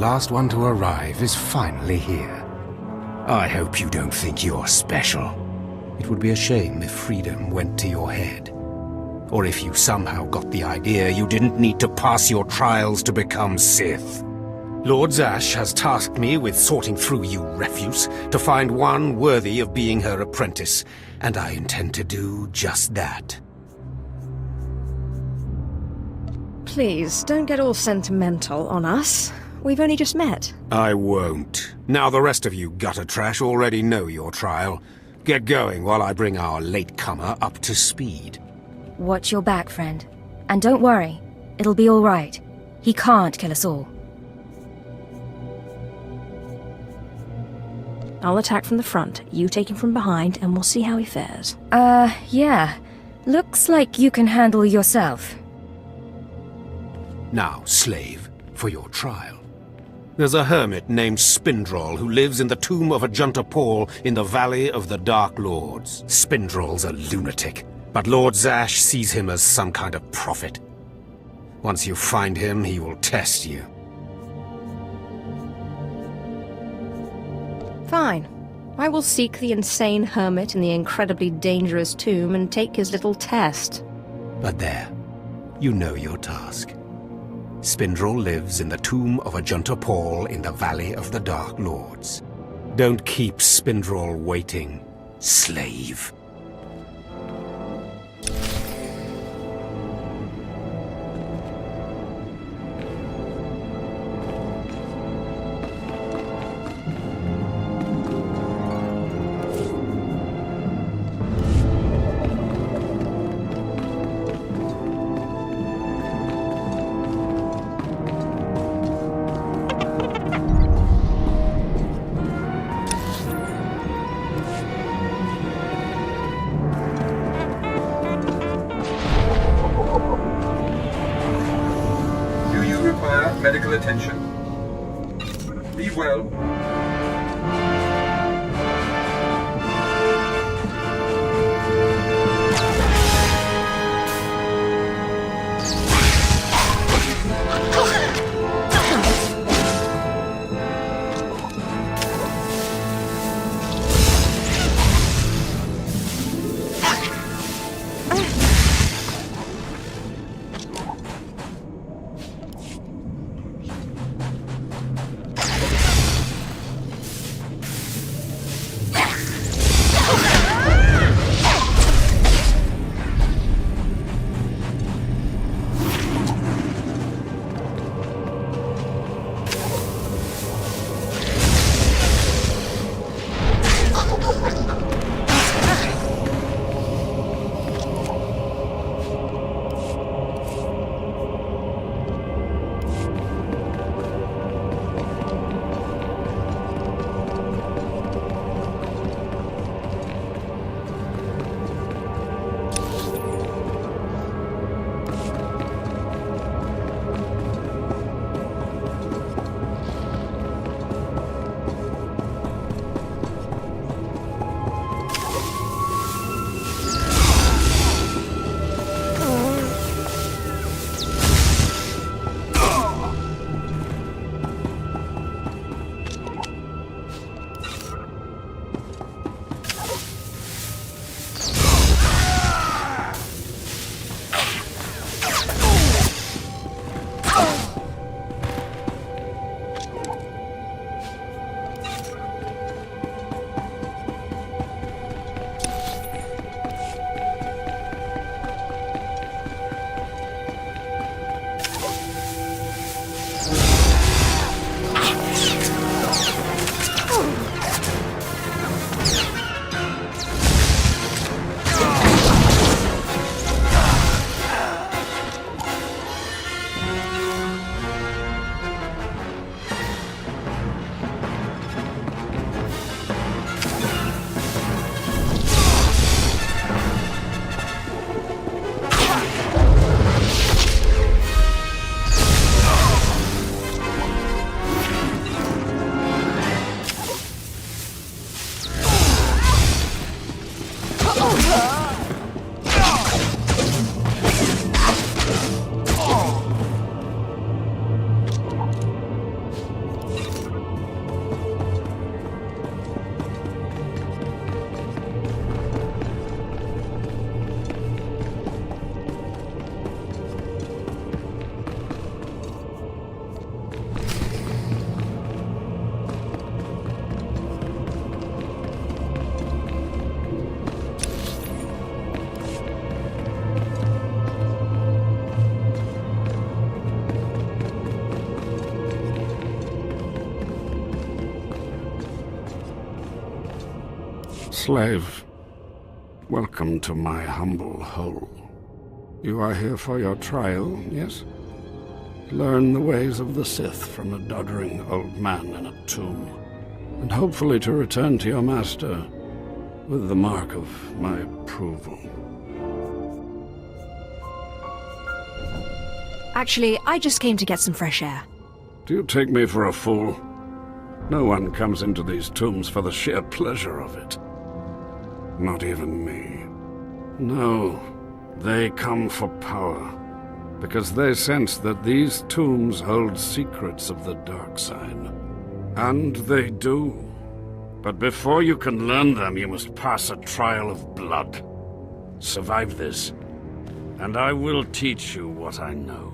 last one to arrive is finally here. I hope you don't think you're special. It would be a shame if freedom went to your head. Or if you somehow got the idea you didn't need to pass your trials to become Sith. Lord Zash has tasked me with sorting through you refuse to find one worthy of being her apprentice, and I intend to do just that. Please, don't get all sentimental on us. We've only just met. I won't. Now the rest of you gutter trash already know your trial. Get going while I bring our latecomer up to speed. Watch your back, friend. And don't worry, it'll be all right. He can't kill us all. I'll attack from the front, you take him from behind, and we'll see how he fares. Yeah. Looks like you can handle yourself. Now, slave, for your trial. There's a hermit named Spindrol who lives in the tomb of Ajunta Paul in the Valley of the Dark Lords. Spindrol's a lunatic, but Lord Zash sees him as some kind of prophet. Once you find him, he will test you. Fine. I will seek the insane hermit in the incredibly dangerous tomb and take his little test. But there, you know your task. Spindrol lives in the tomb of Ajunta Paul in the Valley of the Dark Lords. Don't keep Spindrol waiting, slave. Medical attention. Be well. Slave, welcome to my humble hole. You are here for your trial, yes? Learn the ways of the Sith from a doddering old man in a tomb, and hopefully to return to your master with the mark of my approval. Actually, I just came to get some fresh air. Do you take me for a fool? No one comes into these tombs for the sheer pleasure of it. Not even me. No, they come for power, because they sense that these tombs hold secrets of the dark side. And they do. But before you can learn them, you must pass a trial of blood. Survive this, and I will teach you what I know.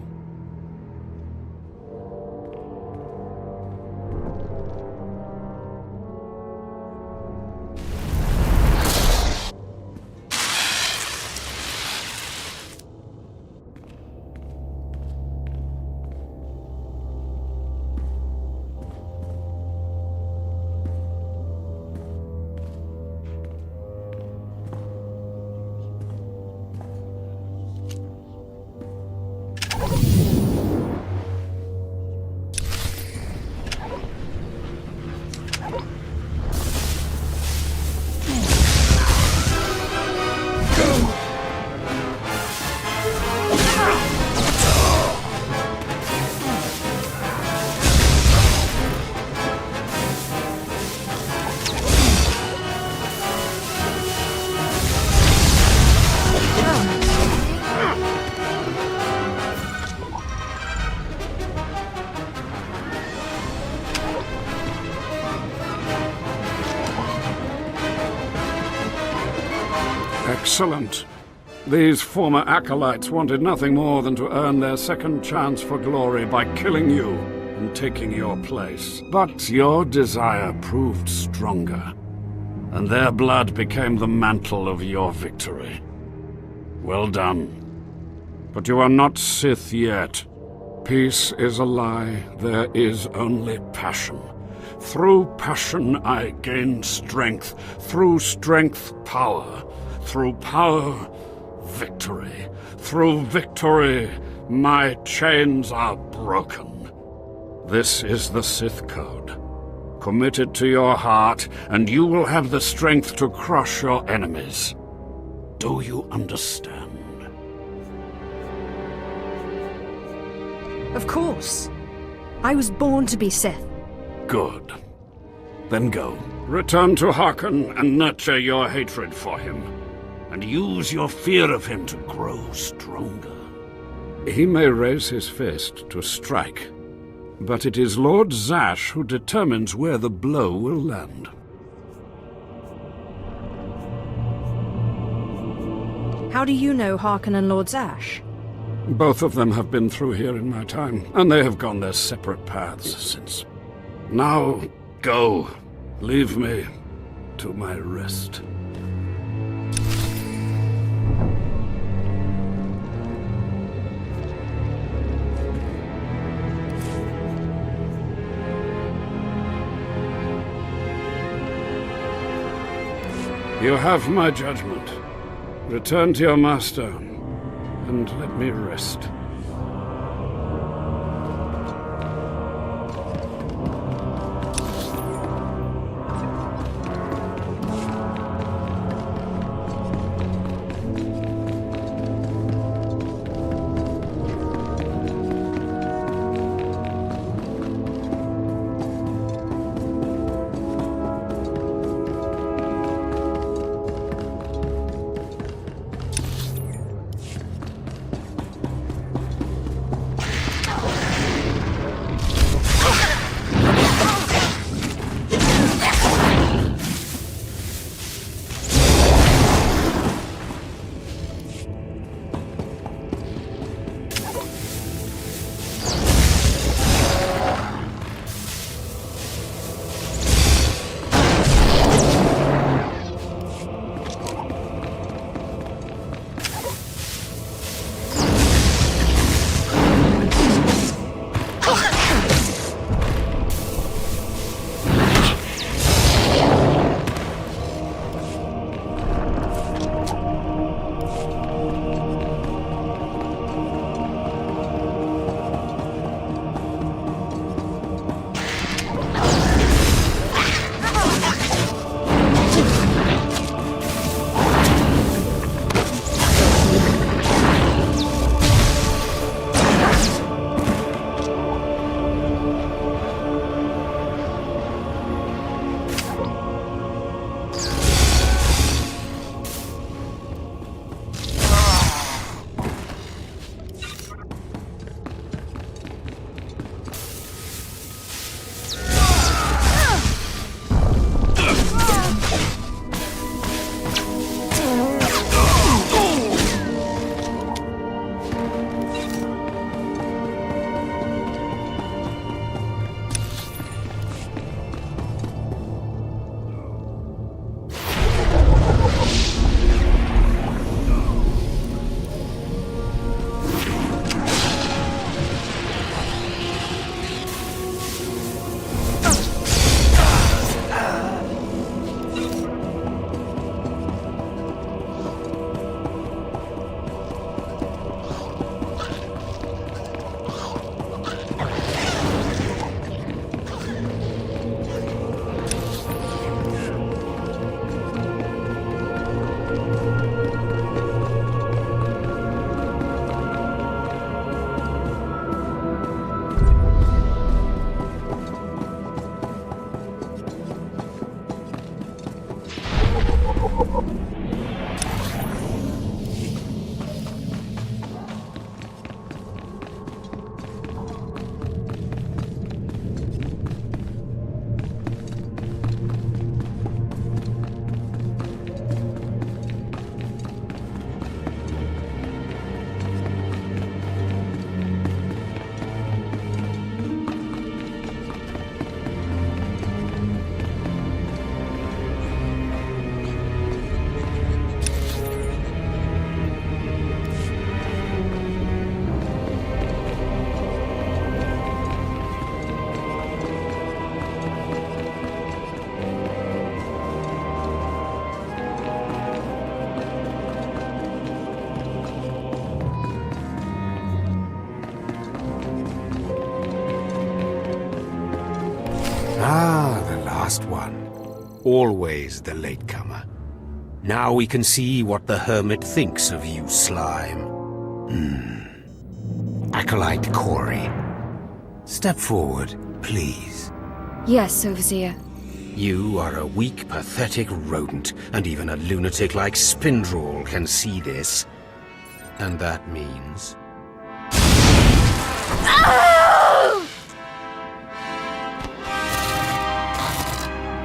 Excellent. These former acolytes wanted nothing more than to earn their second chance for glory by killing you and taking your place. But your desire proved stronger, and their blood became the mantle of your victory. Well done. But you are not Sith yet. Peace is a lie. There is only passion. Through passion I gain strength. Through strength, power. Through power, victory. Through victory, my chains are broken. This is the Sith Code. Commit it to your heart, and you will have the strength to crush your enemies. Do you understand? Of course. I was born to be Sith. Good. Then go. Return to Harkon and nurture your hatred for him. And use your fear of him to grow stronger. He may raise his fist to strike, but it is Lord Zash who determines where the blow will land. How do you know Harkon and Lord Zash? Both of them have been through here in my time, and they have gone their separate paths since. Now, go. Leave me to my rest. You have my judgment. Return to your master, and let me rest. always the latecomer. Now we can see what the Hermit thinks of you, Slime. Acolyte Corey. Step forward, please. Yes, Overseer. You are a weak, pathetic rodent, and even a lunatic like Spindrel can see this. And that means...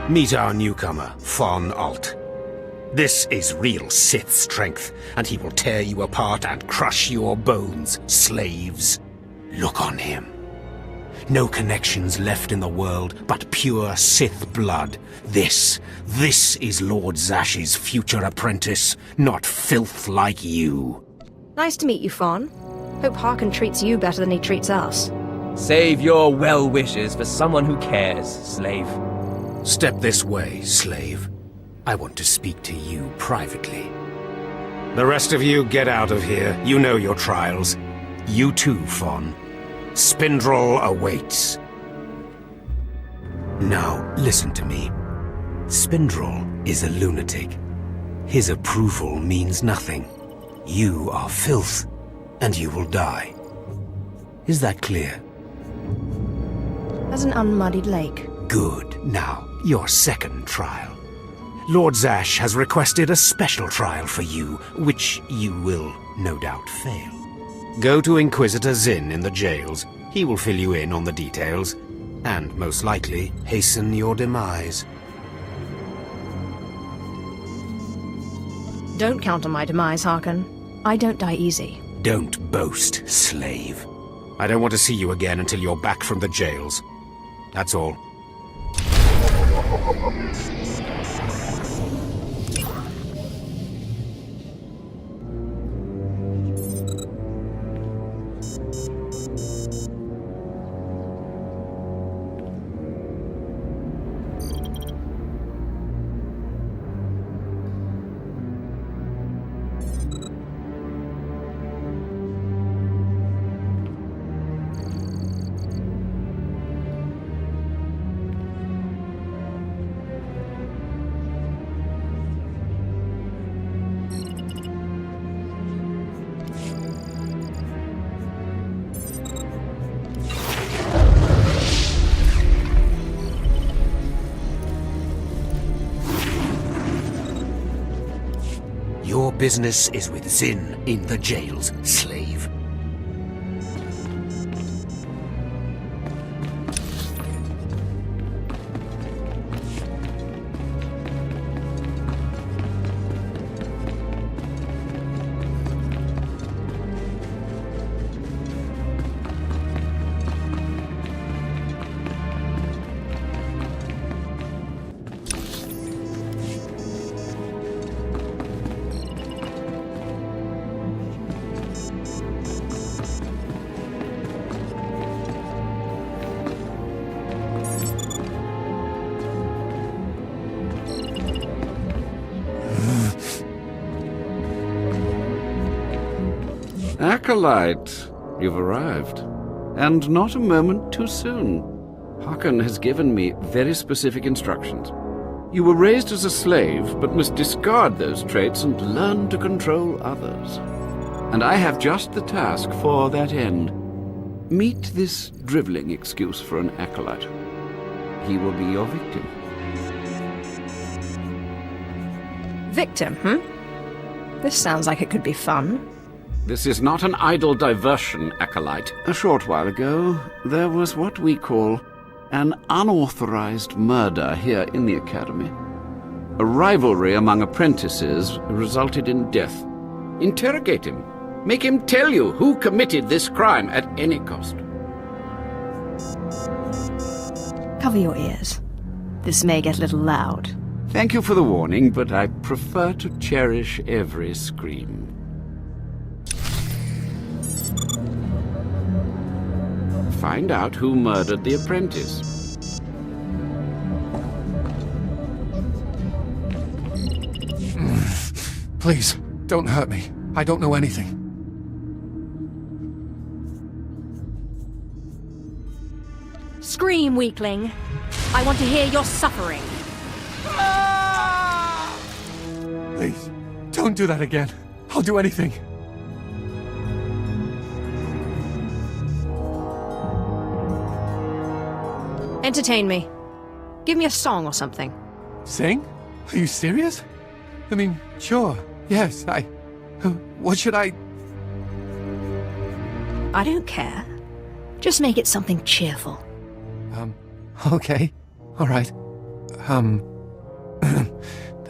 Meet our newcomer, Von Alt. This is real Sith strength, and he will tear you apart and crush your bones, slaves. Look on him. No connections left in the world, but pure Sith blood. This is Lord Zash's future apprentice, not filth like you. Nice to meet you, Fawn. Hope Harkon treats you better than he treats us. Save your well wishes for someone who cares, slave. Step this way, slave. I want to speak to you privately. The rest of you get out of here. You know your trials. You too, Fawn. Spindrel awaits. Now, listen to me. Spindrel is a lunatic. His approval means nothing. You are filth, and you will die. Is that clear? As an unmuddied lake. Good. Now, your second trial. Lord Zash has requested a special trial for you, which you will no doubt fail. Go to Inquisitor Zin in the jails. He will fill you in on the details, and most likely hasten your demise. Don't count on my demise, Harkon. I don't die easy. Don't boast, slave. I don't want to see you again until you're back from the jails. That's all. Your business is with Zin in the jails, slave. Acolyte, you've arrived. And not a moment too soon. Harkon has given me very specific instructions. You were raised as a slave, but must discard those traits and learn to control others. And I have just the task for that end. Meet this driveling excuse for an acolyte. He will be your victim. Victim, This sounds like it could be fun. This is not an idle diversion, Acolyte. A short while ago, there was what we call an unauthorized murder here in the Academy. A rivalry among apprentices resulted in death. Interrogate him. Make him tell you who committed this crime at any cost. Cover your ears. This may get a little loud. Thank you for the warning, but I prefer to cherish every scream. Find out who murdered the apprentice. Please, don't hurt me. I don't know anything. Scream, weakling. I want to hear your suffering. Please, don't do that again. I'll do anything. Entertain me. Give me a song or something. Sing? Are you serious? I mean, sure. Yes, what should I... I don't care. Just make it something cheerful. Okay. All right.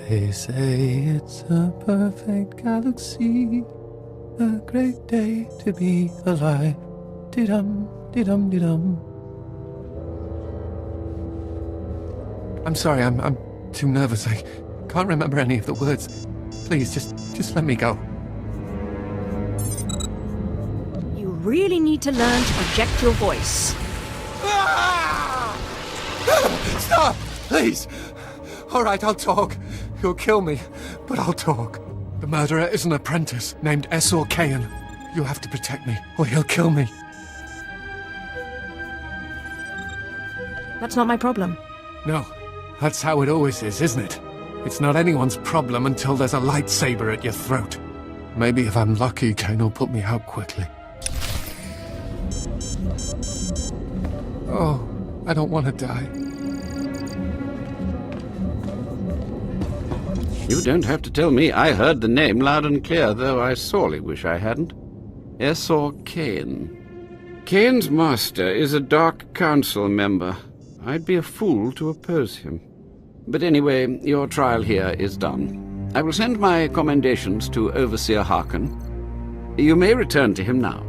They say it's a perfect galaxy, a great day to be alive. Dee-dum, dee-dum, dee-dum. I'm sorry, I'm too nervous. I can't remember any of the words. Please, just let me go. You really need to learn to project your voice. Stop! Please! All right, I'll talk. You'll kill me, but I'll talk. The murderer is an apprentice named Esor Kayan. You'll have to protect me, or he'll kill me. That's not my problem. No, that's how it always is, isn't it? It's not anyone's problem until there's a lightsaber at your throat. Maybe if I'm lucky, Kain will put me out quickly. Oh, I don't want to die. You don't have to tell me. I heard the name loud and clear, though I sorely wish I hadn't. Esor Kain. Kain's master is a Dark Council member. I'd be a fool to oppose him. But anyway, your trial here is done. I will send my commendations to Overseer Harkin. You may return to him now.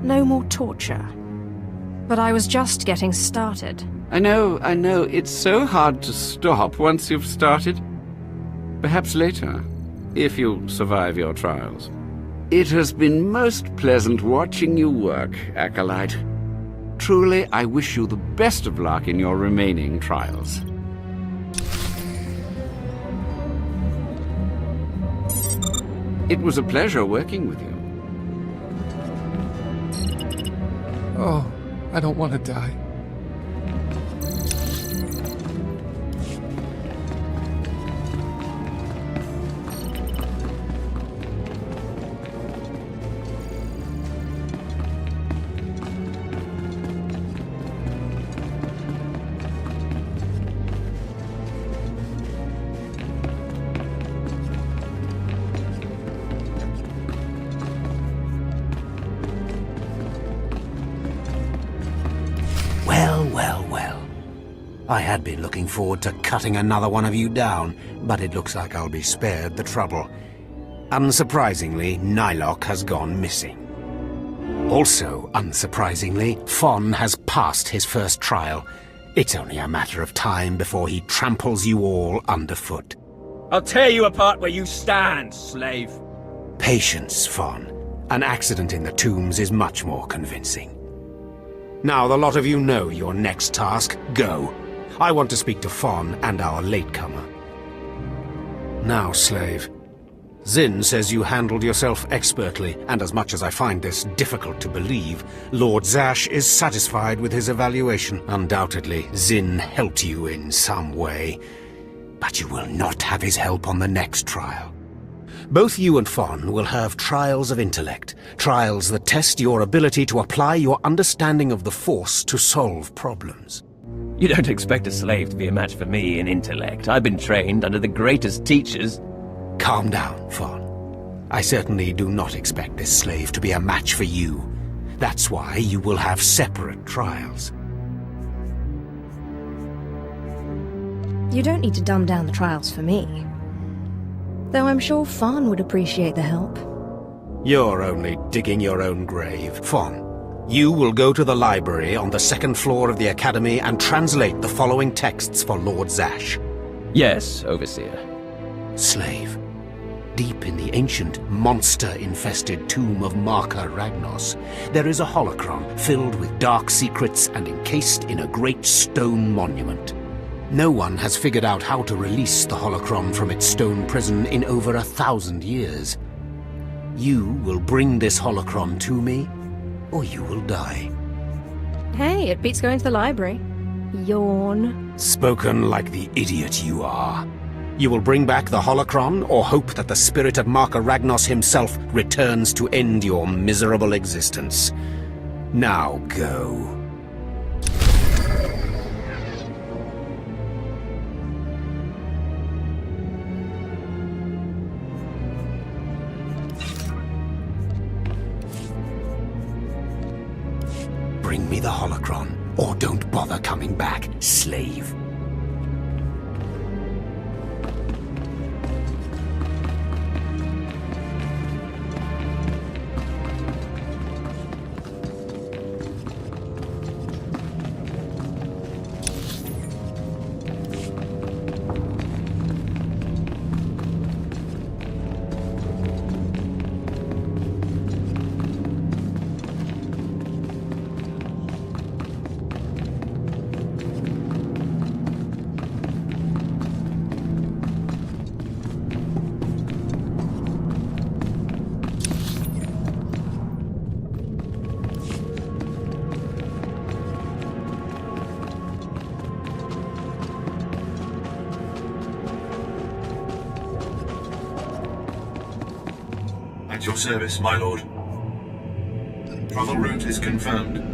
No more torture. But I was just getting started. I know, it's so hard to stop once you've started. Perhaps later, if you survive your trials. It has been most pleasant watching you work, Acolyte. Truly, I wish you the best of luck in your remaining trials. It was a pleasure working with you. Oh, I don't want to die. Well. I had been looking forward to cutting another one of you down, but it looks like I'll be spared the trouble. Unsurprisingly, Nylock has gone missing. Also, unsurprisingly, Fon has passed his first trial. It's only a matter of time before he tramples you all underfoot. I'll tear you apart where you stand, slave. Patience, Fon. An accident in the tombs is much more convincing. Now the lot of you know your next task. Go. I want to speak to Fon and our latecomer. Now, slave. Zin says you handled yourself expertly, and as much as I find this difficult to believe, Lord Zash is satisfied with his evaluation. Undoubtedly, Zin helped you in some way, but you will not have his help on the next trial. Both you and Fon will have trials of intellect, trials that test your ability to apply your understanding of the Force to solve problems. You don't expect a slave to be a match for me in intellect. I've been trained under the greatest teachers. Calm down, Fon. I certainly do not expect this slave to be a match for you. That's why you will have separate trials. You don't need to dumb down the trials for me. Though I'm sure Fon would appreciate the help. You're only digging your own grave. Fon, you will go to the library on the second floor of the Academy and translate the following texts for Lord Zash. Yes, Overseer. Slave, deep in the ancient, monster-infested tomb of Marka Ragnos, there is a holocron filled with dark secrets and encased in a great stone monument. No one has figured out how to release the holocron from its stone prison in over 1,000 years. You will bring this holocron to me, or you will die. Hey, it beats going to the library. Yawn. Spoken like the idiot you are. You will bring back the holocron, or hope that the spirit of Marka Ragnos himself returns to end your miserable existence. Now go. Bring me the holocron, or don't bother coming back, slave. At your service, my lord. Travel route is confirmed.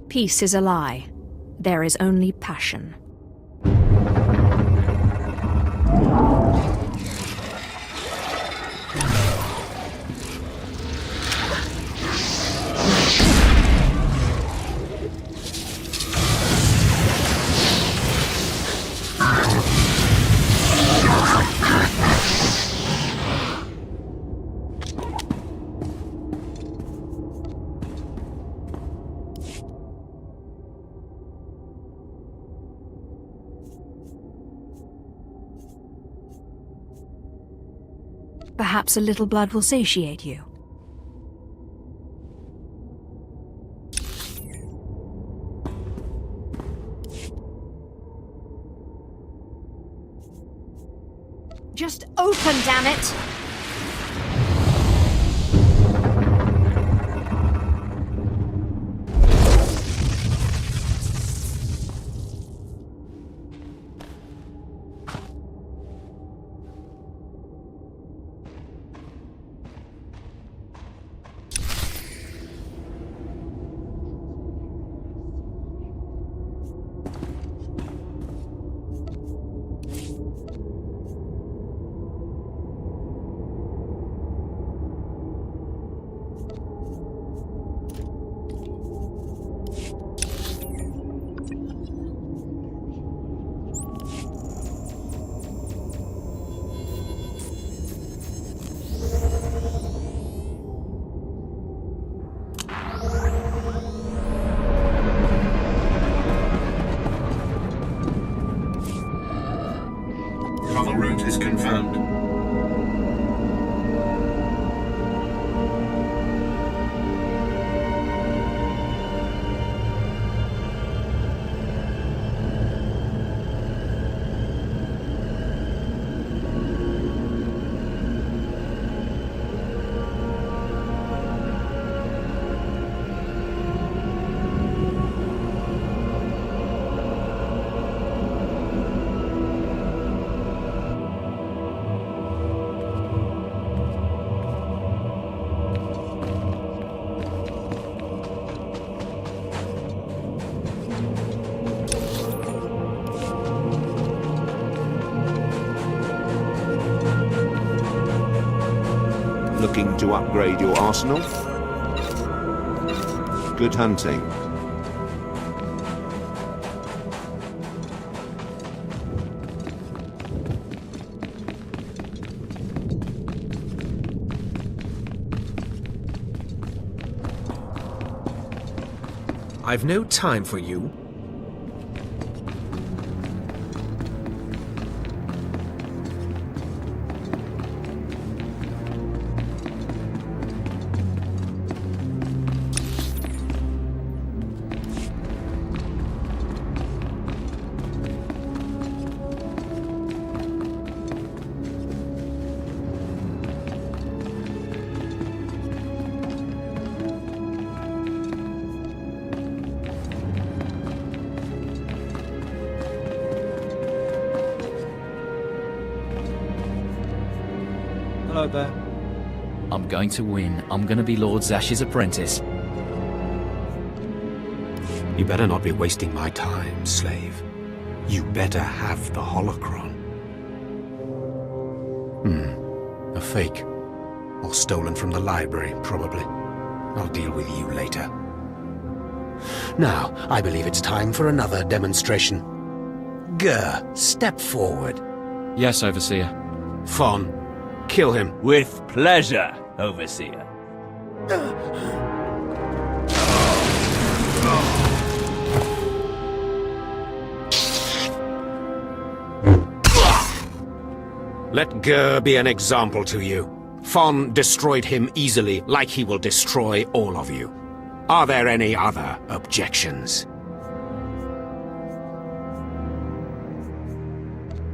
Peace is a lie. There is only passion. Perhaps a little blood will satiate you. Just open, damn it! Travel route is confirmed. Looking to upgrade your arsenal? Good hunting. I've no time for you. Hello there. I'm going to win. I'm going to be Lord Zash's apprentice. You better not be wasting my time, slave. You better have the holocron. A fake. Or stolen from the library, probably. I'll deal with you later. Now, I believe it's time for another demonstration. Gur, step forward. Yes, Overseer. Fon, kill him. With pleasure, Overseer. Let Gur be an example to you. Fon destroyed him easily, like he will destroy all of you. Are there any other objections?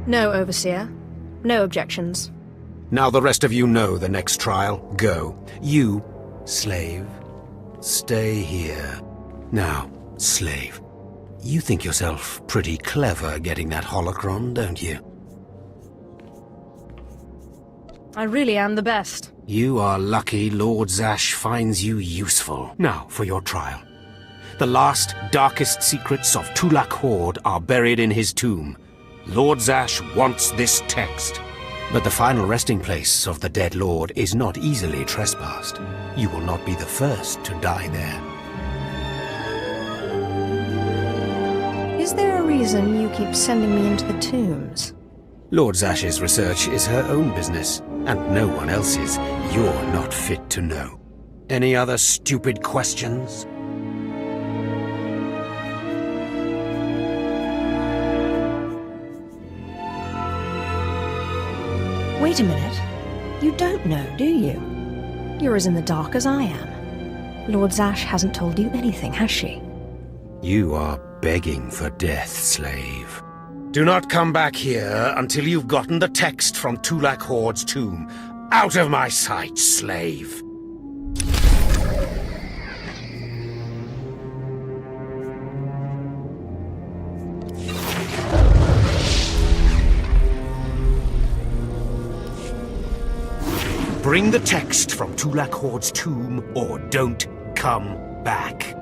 No, Overseer. No objections. Now the rest of you know the next trial. Go. You, slave, stay here. Now, slave, you think yourself pretty clever getting that holocron, don't you? I really am the best. You are lucky Lord Zash finds you useful. Now, for your trial. The last, darkest secrets of Tulak Horde are buried in his tomb. Lord Zash wants this text. But the final resting place of the dead lord is not easily trespassed. You will not be the first to die there. Is there a reason you keep sending me into the tombs? Lord Zash's research is her own business, and no one else's. You're not fit to know. Any other stupid questions? Wait a minute. You don't know, do you? You're as in the dark as I am. Lord Zash hasn't told you anything, has she? You are begging for death, slave. Do not come back here until you've gotten the text from Tulak Horde's tomb. Out of my sight, slave! Bring the text from Tulak Horde's tomb, or don't come back.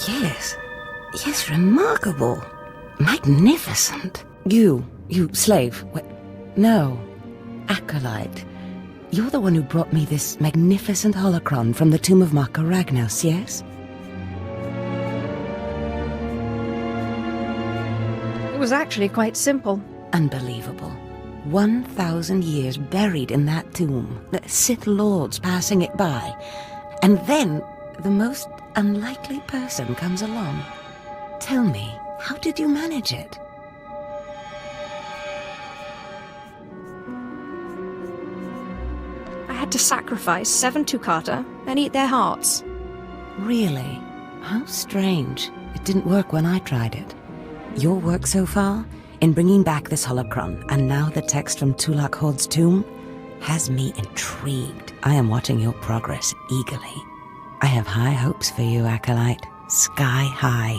Yes. Yes, remarkable. Magnificent. You slave. No. Acolyte. You're the one who brought me this magnificent holocron from the tomb of Marka Ragnos, yes? It was actually quite simple. Unbelievable. 1,000 years buried in that tomb. The Sith Lords passing it by. And then the most unlikely person comes along. Tell me, how did you manage it? I had to sacrifice 7 Tukata and eat their hearts. Really? How strange. It didn't work when I tried it. Your work so far, in bringing back this holocron, and now the text from Tulak Horde's tomb, has me intrigued. I am watching your progress eagerly. I have high hopes for you, Acolyte. Sky high.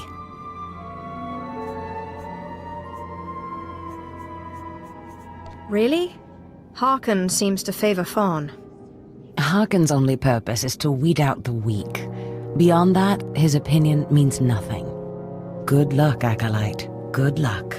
Really? Harkon seems to favor Fawn. Harkon's only purpose is to weed out the weak. Beyond that, his opinion means nothing. Good luck, Acolyte. Good luck.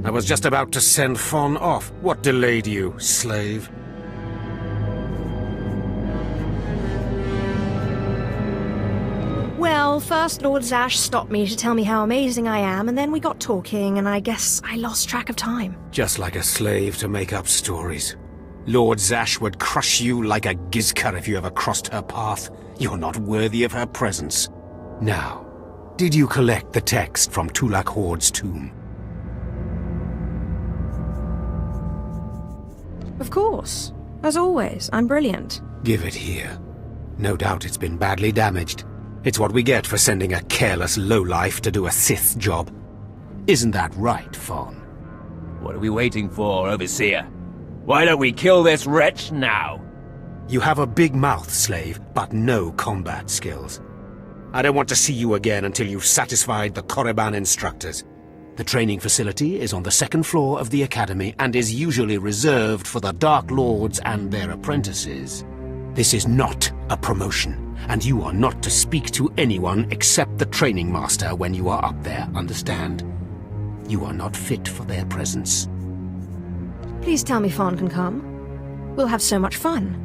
I was just about to send Fawn off. What delayed you, slave? Well, first Lord Zash stopped me to tell me how amazing I am, and then we got talking, and I guess I lost track of time. Just like a slave to make up stories. Lord Zash would crush you like a gizkar if you ever crossed her path. You're not worthy of her presence. Now, did you collect the text from Tulak Horde's tomb? Of course. As always, I'm brilliant. Give it here. No doubt it's been badly damaged. It's what we get for sending a careless lowlife to do a Sith job. Isn't that right, Fawn? What are we waiting for, Overseer? Why don't we kill this wretch now? You have a big mouth, slave, but no combat skills. I don't want to see you again until you've satisfied the Korriban instructors. The training facility is on the 2nd floor of the Academy and is usually reserved for the Dark Lords and their apprentices. This is not a promotion, and you are not to speak to anyone except the training master when you are up there, understand? You are not fit for their presence. Please tell me Fawn can come. We'll have so much fun.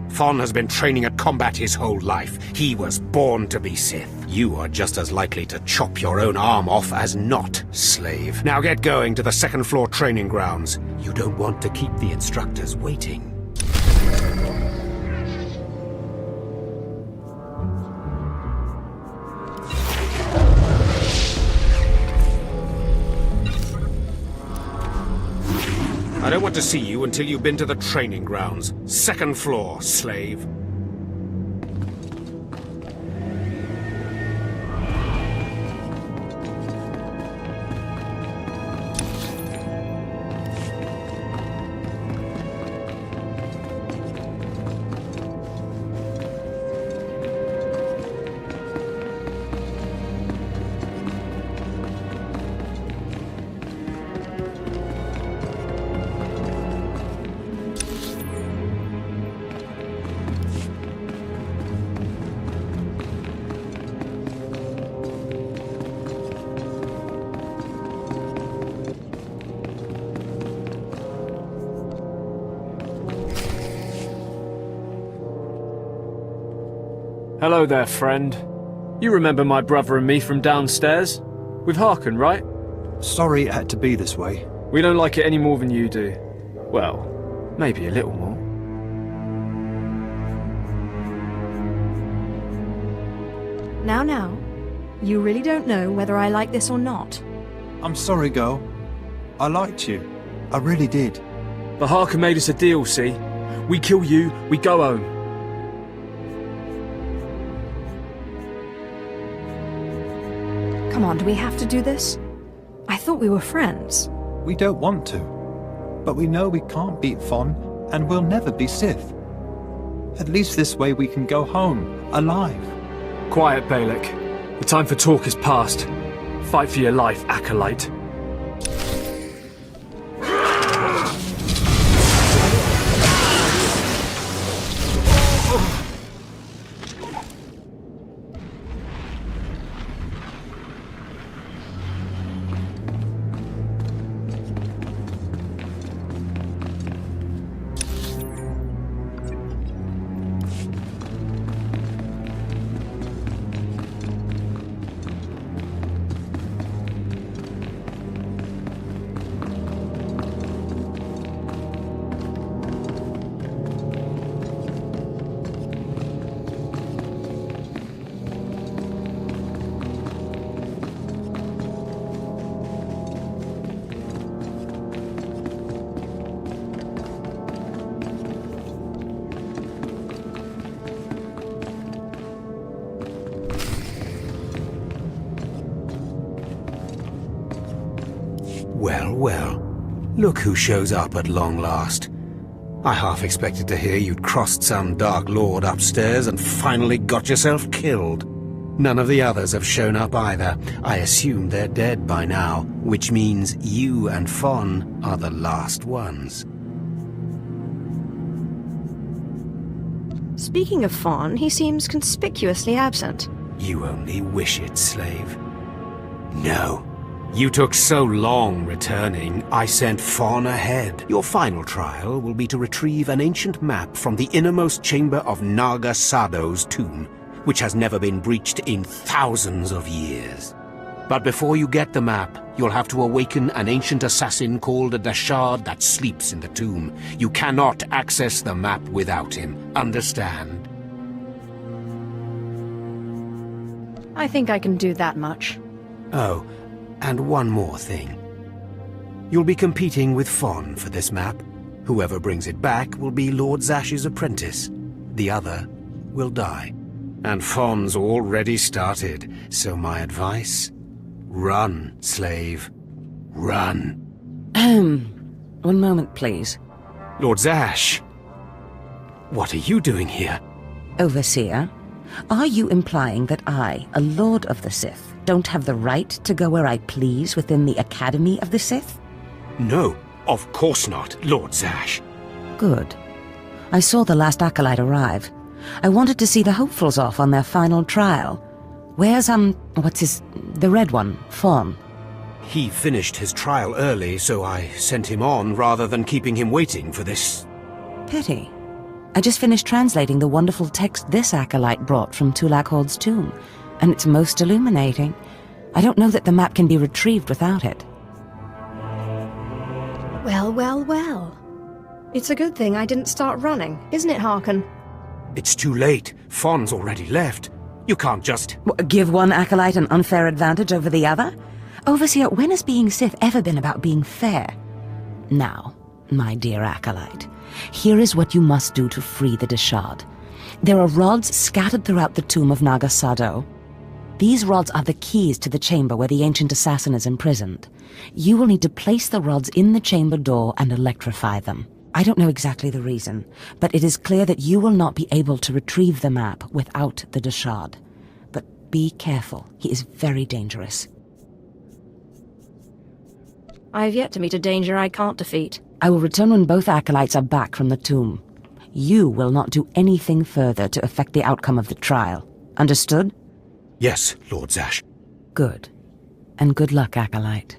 Fawn has been training at combat his whole life. He was born to be Sith. You are just as likely to chop your own arm off as not, slave. Now get going to the 2nd floor training grounds. You don't want to keep the instructors waiting. I don't want to see you until you've been to the training grounds. 2nd floor, slave. Hello there, friend. You remember my brother and me from downstairs? With Harkon, right? Sorry it had to be this way. We don't like it any more than you do. Well, maybe a little more. Now, you really don't know whether I like this or not. I'm sorry, girl. I liked you. I really did. The Harker made us a deal, see? We kill you, we go home. Come on, do we have to do this? I thought we were friends. We don't want to. But we know we can't beat Fon, and we'll never be Sith. At least this way we can go home, alive. Quiet, Balak. The time for talk is past. Fight for your life, Acolyte. Well, well. Look who shows up at long last. I half expected to hear you'd crossed some Dark Lord upstairs and finally got yourself killed. None of the others have shown up either. I assume they're dead by now, which means you and Fon are the last ones. Speaking of Fon, he seems conspicuously absent. You only wish it, slave. No. You took so long returning, I sent Fon ahead. Your final trial will be to retrieve an ancient map from the innermost chamber of Naga Sado's tomb, which has never been breached in thousands of years. But before you get the map, you'll have to awaken an ancient assassin called a Dashard that sleeps in the tomb. You cannot access the map without him. Understand? I think I can do that much. Oh, and one more thing. You'll be competing with Fon for this map. Whoever brings it back will be Lord Zash's apprentice. The other will die. And Fon's already started, so my advice? Run, slave. Run. One moment, please. Lord Zash! What are you doing here? Overseer, are you implying that I, a Lord of the Sith, don't have the right to go where I please within the Academy of the Sith? No, of course not, Lord Zash. Good. I saw the last Acolyte arrive. I wanted to see the hopefuls off on their final trial. Where's, the red one, Fon? He finished his trial early, so I sent him on rather than keeping him waiting for this. Pity. I just finished translating the wonderful text this Acolyte brought from Tulak Hord's tomb, and it's most illuminating. I don't know that the map can be retrieved without it. Well, well, well. It's a good thing I didn't start running, isn't it, Harken? It's too late. Fon's already left. You can't just... Give one Acolyte an unfair advantage over the other? Overseer, when has being Sith ever been about being fair? Now, my dear Acolyte, here is what you must do to free the Dashard. There are rods scattered throughout the tomb of Naga Sado. These rods are the keys to the chamber where the ancient assassin is imprisoned. You will need to place the rods in the chamber door and electrify them. I don't know exactly the reason, but it is clear that you will not be able to retrieve the map without the Dashard. But be careful, he is very dangerous. I have yet to meet a danger I can't defeat. I will return when both Acolytes are back from the tomb. You will not do anything further to affect the outcome of the trial. Understood? Yes, Lord Zash. Good. And good luck, Acolyte.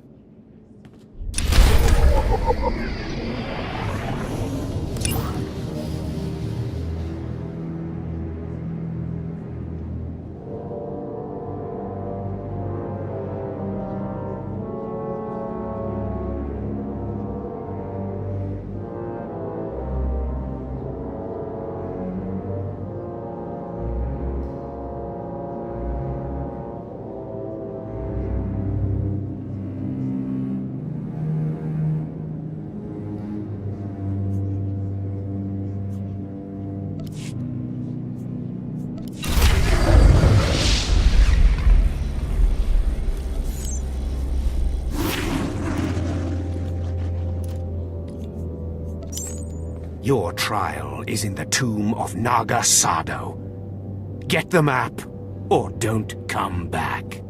Your trial is in the tomb of Naga Sado. Get the map, or don't come back.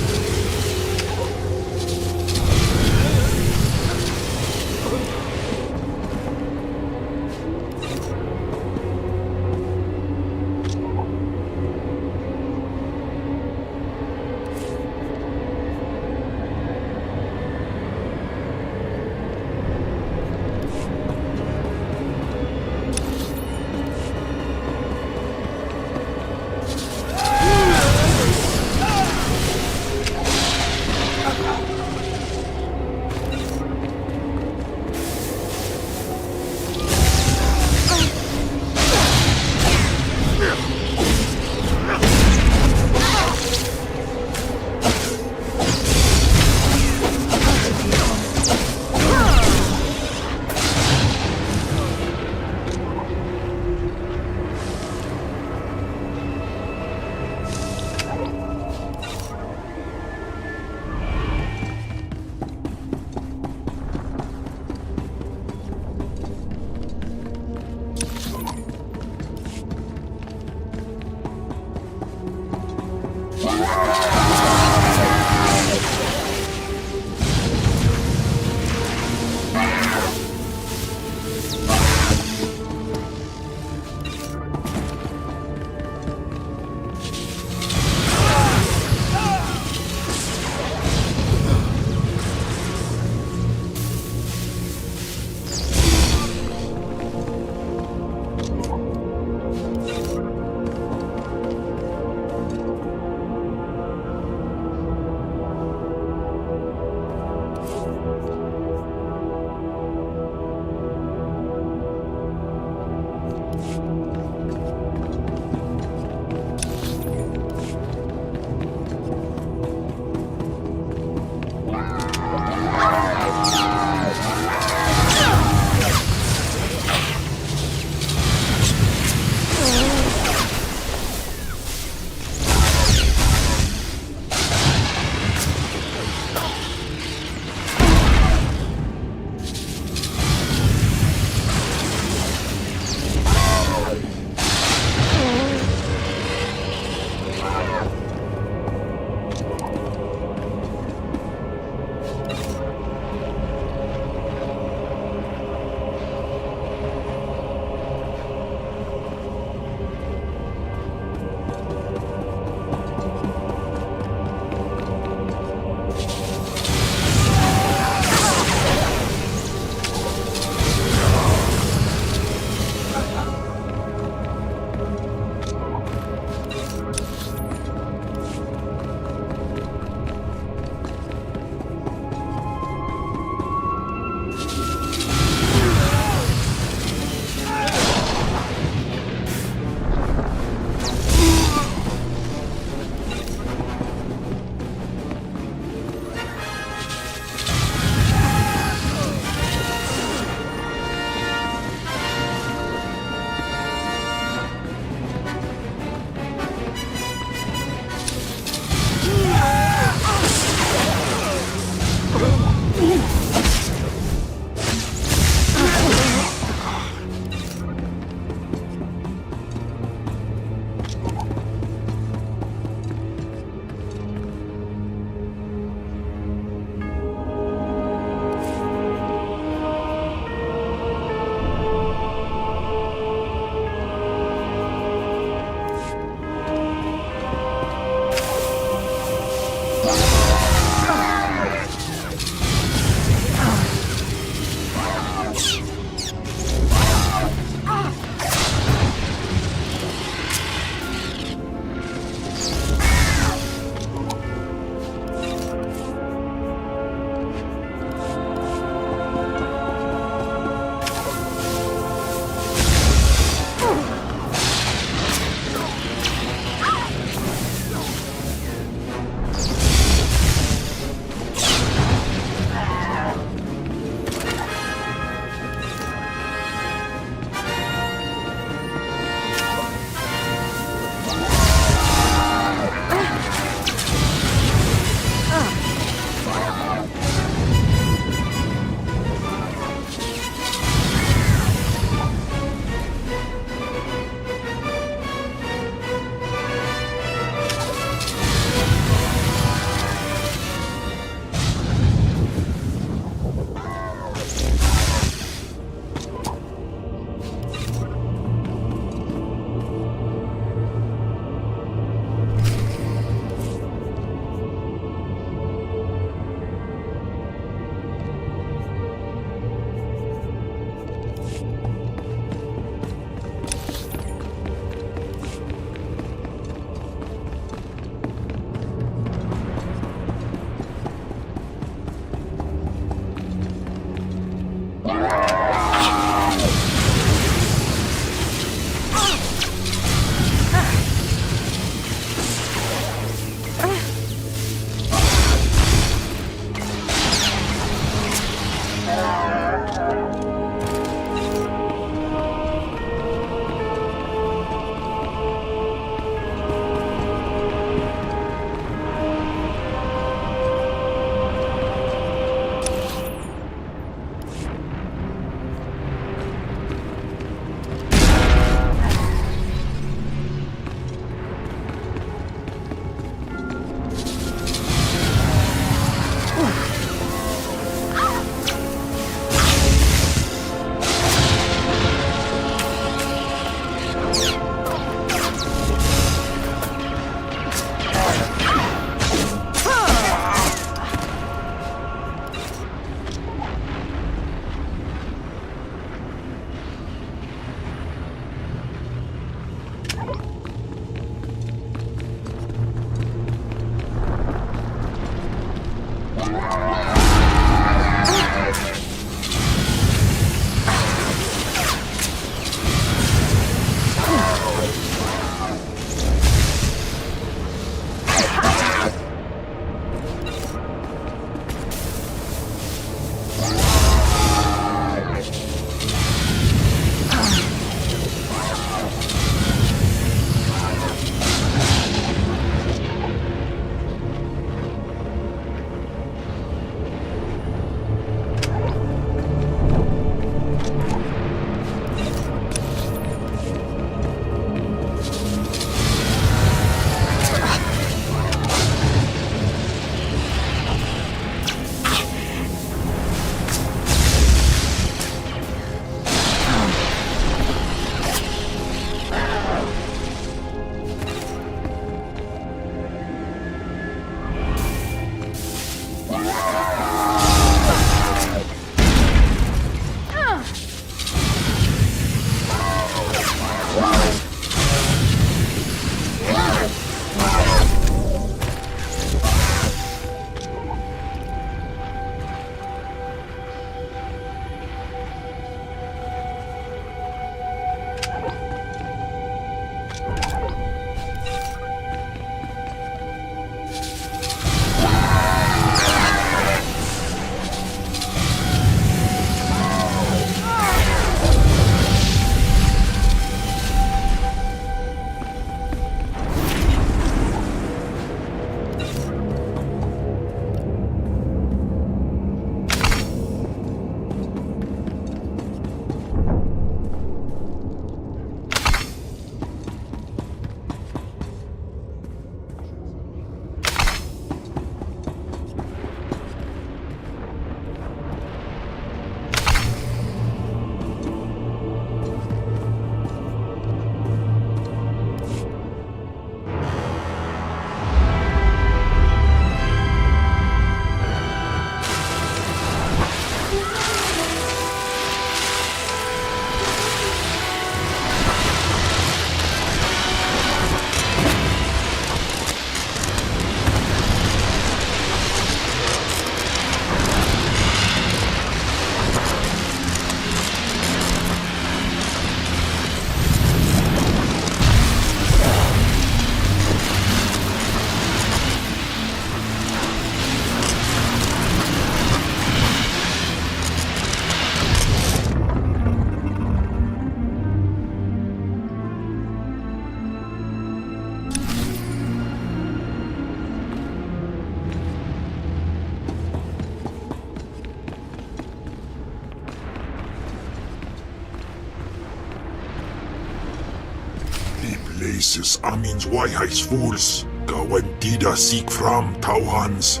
Die places amins wajhais fools. Gawantida seek from Tauhans.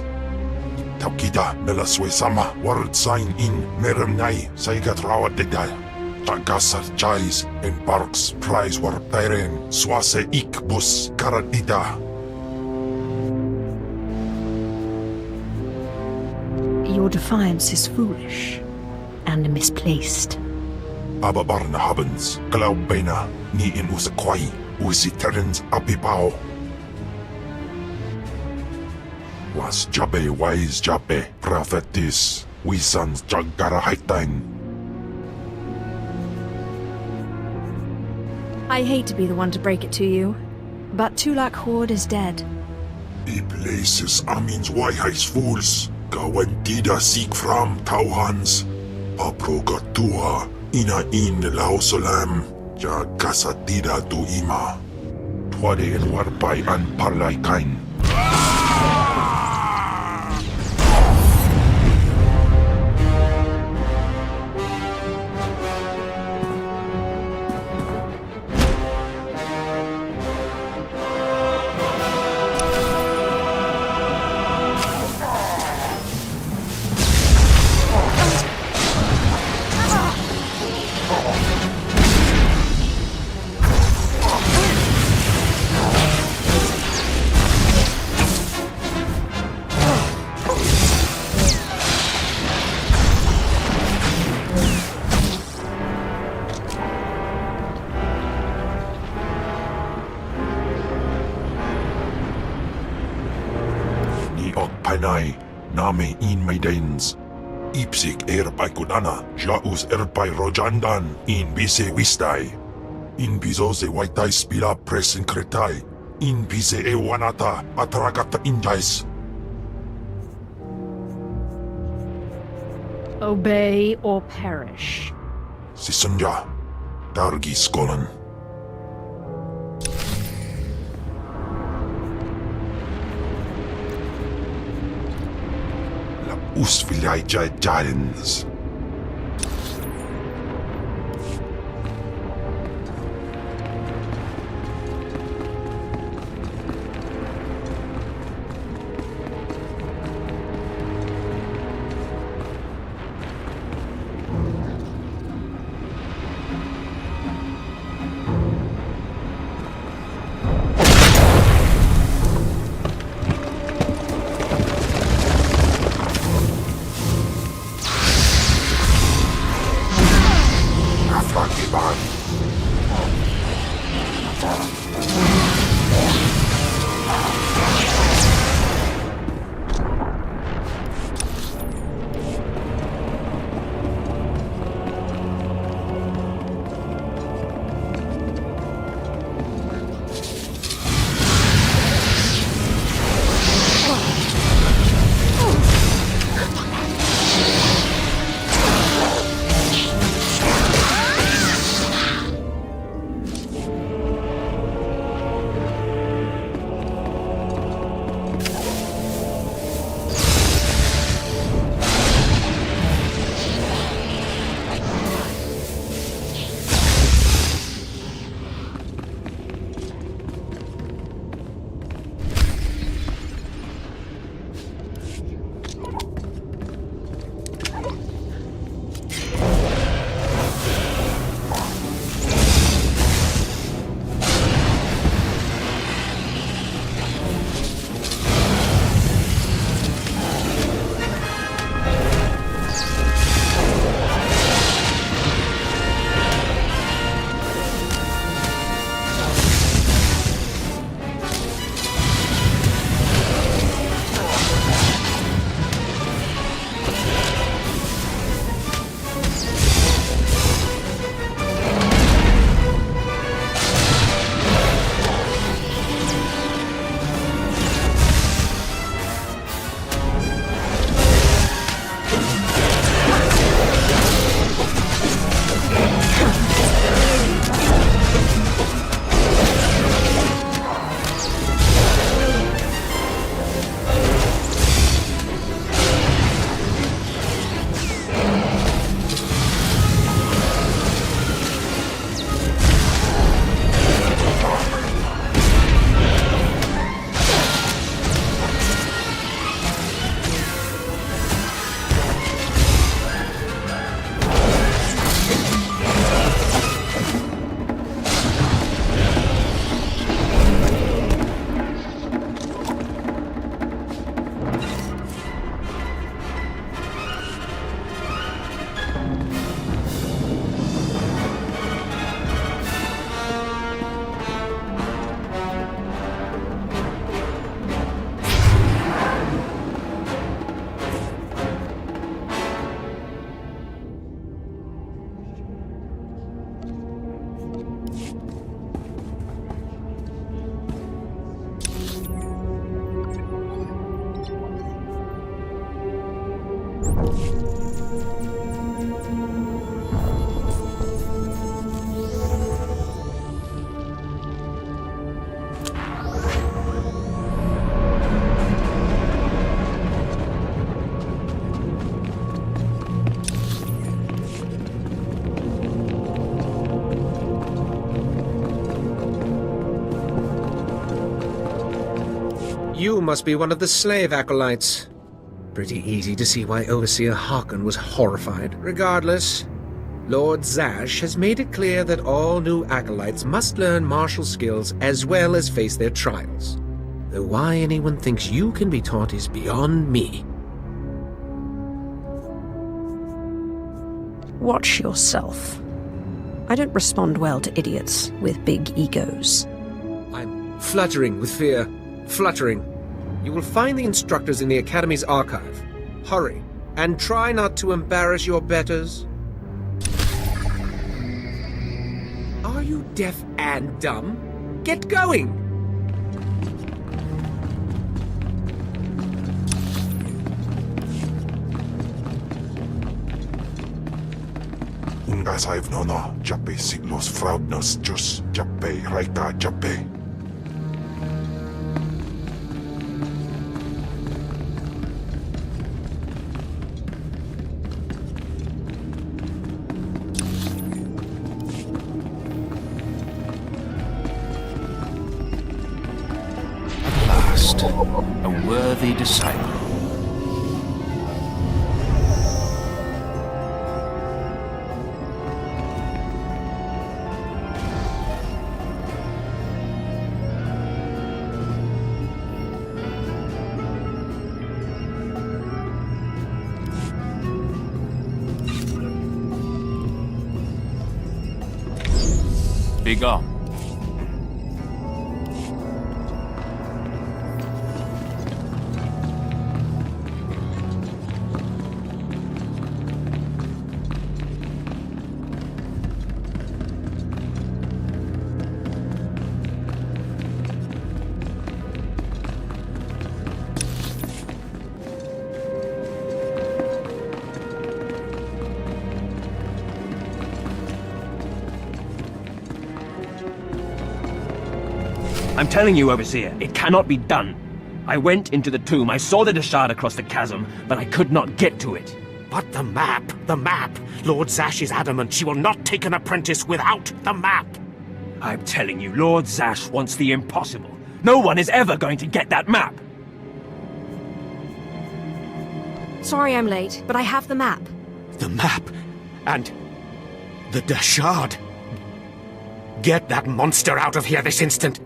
Taukida melaswe sama word sign in meremnai saigat rawadedal. Tagasar chais and parks prize war tairen swase ikbus karadida. Your defiance is foolish and misplaced. Ababarna habens, glaubena, ni in usakwai, usiterens apipao. Was Jabe wise Jabe, prophetess, we sons Jagara Haitain. I hate to be the one to break it to you, but Tulak Horde is dead. The places amins wajhais fools, gawantida seek from Tauhans. Aprogatua, ina in lausolam, jagasatida tu ima. Twade en warpai an parlay kain. Panay, name in maidens. Ipsik erpai kunana, jaus erpai rojandan, in bise wistai. In bizose waitai spila presen kretai, in bise ewanata, atragata indais. Obey or perish. Sisunja, dargi skolan. Usvillai giants. You must be one of the slave acolytes. Pretty easy to see why Overseer Harkon was horrified. Regardless, Lord Zash has made it clear that all new acolytes must learn martial skills as well as face their trials. Though why anyone thinks you can be taught is beyond me. Watch yourself. I don't respond well to idiots with big egos. I'm fluttering with fear. Fluttering. You will find the instructors in the Academy's archive. Hurry, and try not to embarrass your betters. Are you deaf and dumb? Get going! Ungas I've no Jappe siglos fraudnos jus Jappe raita Jappe. At last, a worthy disciple. Be gone. I'm telling you, Overseer, it cannot be done. I went into the tomb, I saw the Deshard across the chasm, but I could not get to it. But the map! The map! Lord Zash is adamant she will not take an apprentice without the map! I'm telling you, Lord Zash wants the impossible. No one is ever going to get that map! Sorry I'm late, but I have the map. The map! And the Deshard! Get that monster out of here this instant!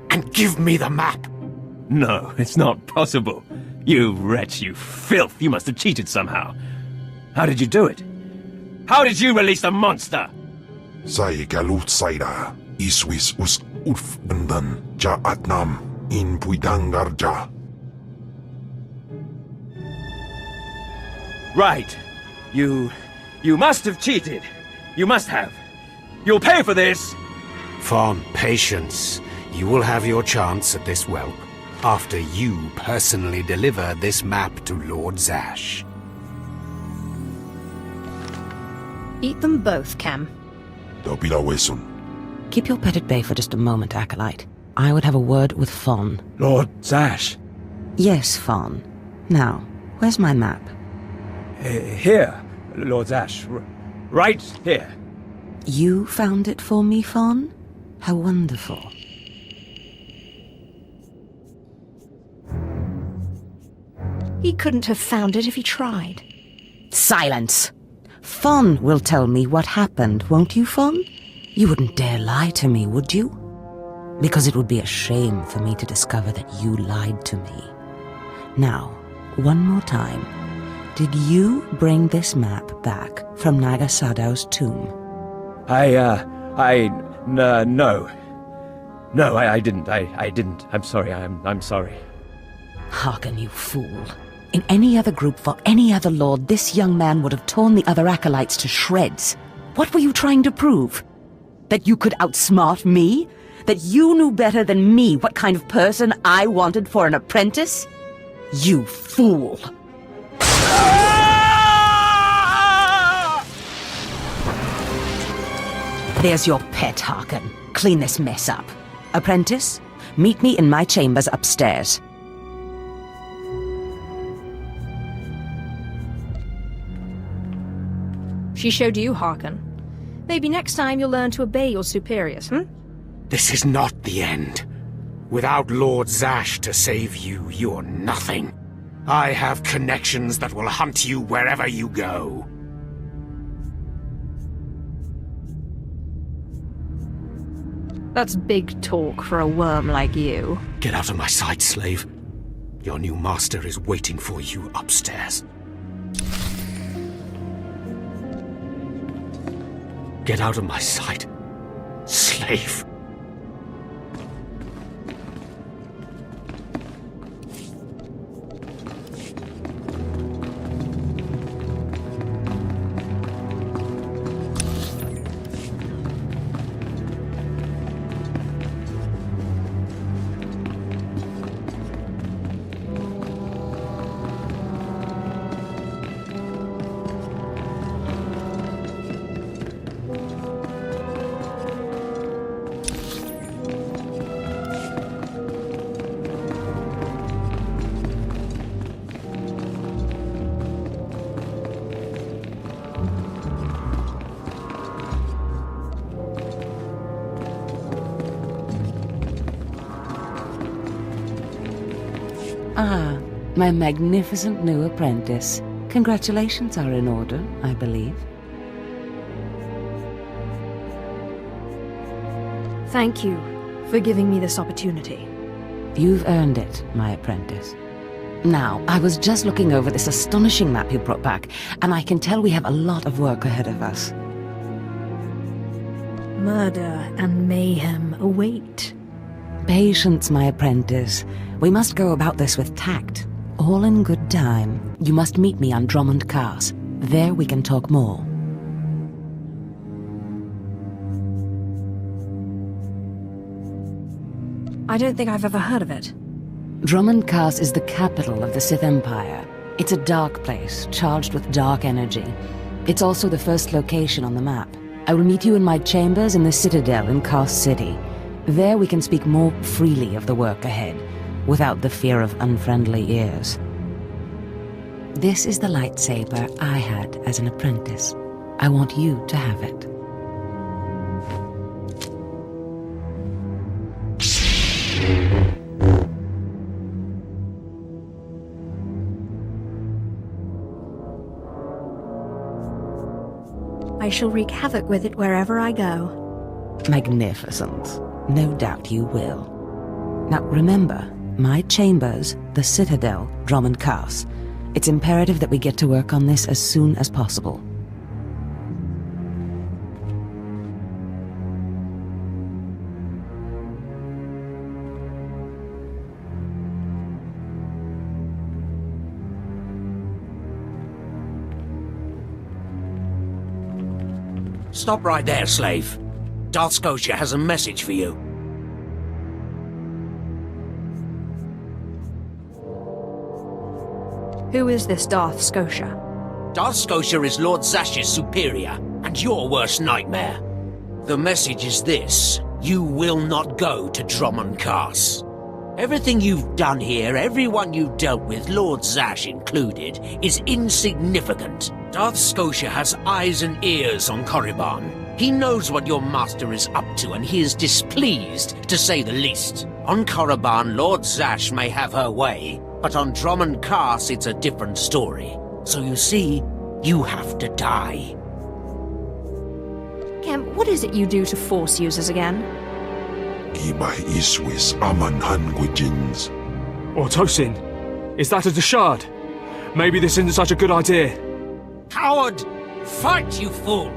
And give me the map! No, it's not possible. You wretch, you filth! You must have cheated somehow. How did you do it? How did you release the monster? Sai galut saira, iswis us urf bendan, ja atnam, in puidangarja. Right. You must have cheated. You must have. You'll pay for this! Fawn, patience. You will have your chance at this whelp, after you personally deliver this map to Lord Zash. Eat them both, Cam. Keep your pet at bay for just a moment, Acolyte. I would have a word with Fawn. Lord Zash? Yes, Fawn. Now, where's my map? Here, Lord Zash. Right here. You found it for me, Fawn? How wonderful. He couldn't have found it if he tried. Silence! Fawn will tell me what happened, won't you, Fawn? You wouldn't dare lie to me, would you? Because it would be a shame for me to discover that you lied to me. Now, one more time. Did you bring this map back from Nagasadow's tomb? No. No, I didn't. I didn't. I'm sorry. I'm sorry. Harken, you fool. In any other group for any other lord, this young man would have torn the other acolytes to shreds. What were you trying to prove? That you could outsmart me? That you knew better than me what kind of person I wanted for an apprentice? You fool! There's your pet, Harken. Clean this mess up. Apprentice, meet me in my chambers upstairs. She showed you, Harkon. Maybe next time you'll learn to obey your superiors, This is not the end. Without Lord Zash to save you, you're nothing. I have connections that will hunt you wherever you go. That's big talk for a worm like you. Get out of my sight, slave. Your new master is waiting for you upstairs. Get out of my sight, slave. Ah, my magnificent new apprentice. Congratulations are in order, I believe. Thank you for giving me this opportunity. You've earned it, my apprentice. Now, I was just looking over this astonishing map you brought back, and I can tell we have a lot of work ahead of us. Murder and mayhem await. Patience, my apprentice. We must go about this with tact. All in good time. You must meet me on Drummond Cars. There we can talk more. I don't think I've ever heard of it. Drummond Cars is the capital of the Sith Empire. It's a dark place, charged with dark energy. It's also the first location on the map. I will meet you in my chambers in the Citadel in Cars City. There we can speak more freely of the work ahead, without the fear of unfriendly ears. This is the lightsaber I had as an apprentice. I want you to have it. I shall wreak havoc with it wherever I go. Magnificent. No doubt you will. Now remember, my chambers, the Citadel, Drummond Cars. It's imperative that we get to work on this as soon as possible. Stop right there, slave. Darth Scotia has a message for you. Who is this Darth Scotia? Darth Scotia is Lord Zash's superior, and your worst nightmare. The message is this: you will not go to Drummond Cars. Everything you've done here, everyone you've dealt with, Lord Zash included, is insignificant. Darth Scotia has eyes and ears on Korriban. He knows what your master is up to, and he is displeased, to say the least. On Korriban, Lord Zash may have her way, but on Drummond Cars, it's a different story. So you see, you have to die. Kemp, what is it you do to Force users again? Giba iswis aman hangwijins. Or Tosin, is that a Deshard? Maybe this isn't such a good idea. Coward! Fight, you fool!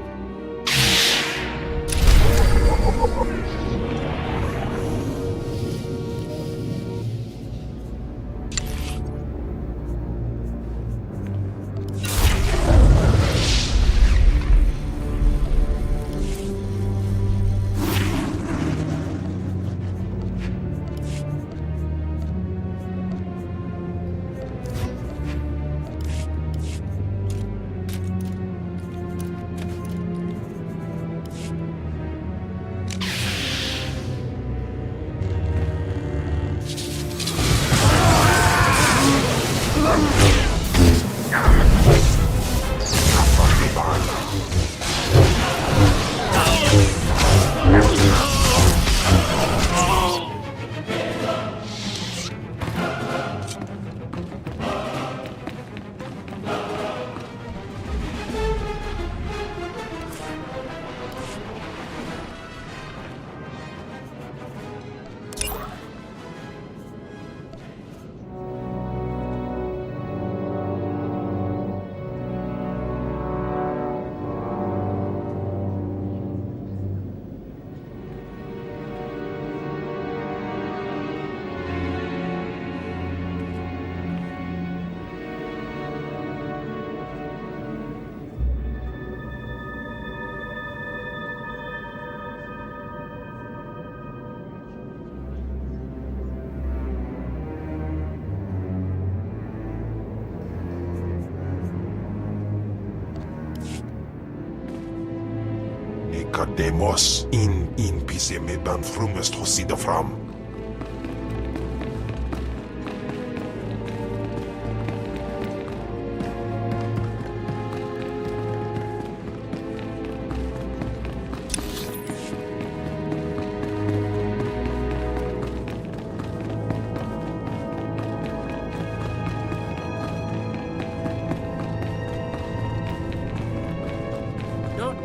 Kademos in piseme ban frumest hosida fram.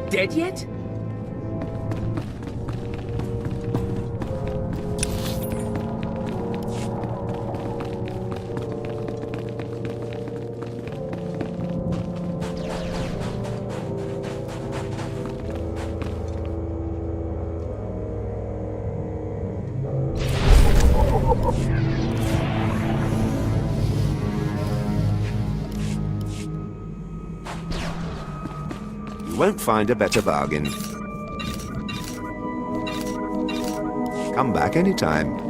Dead yet? You won't find a better bargain. Come back anytime.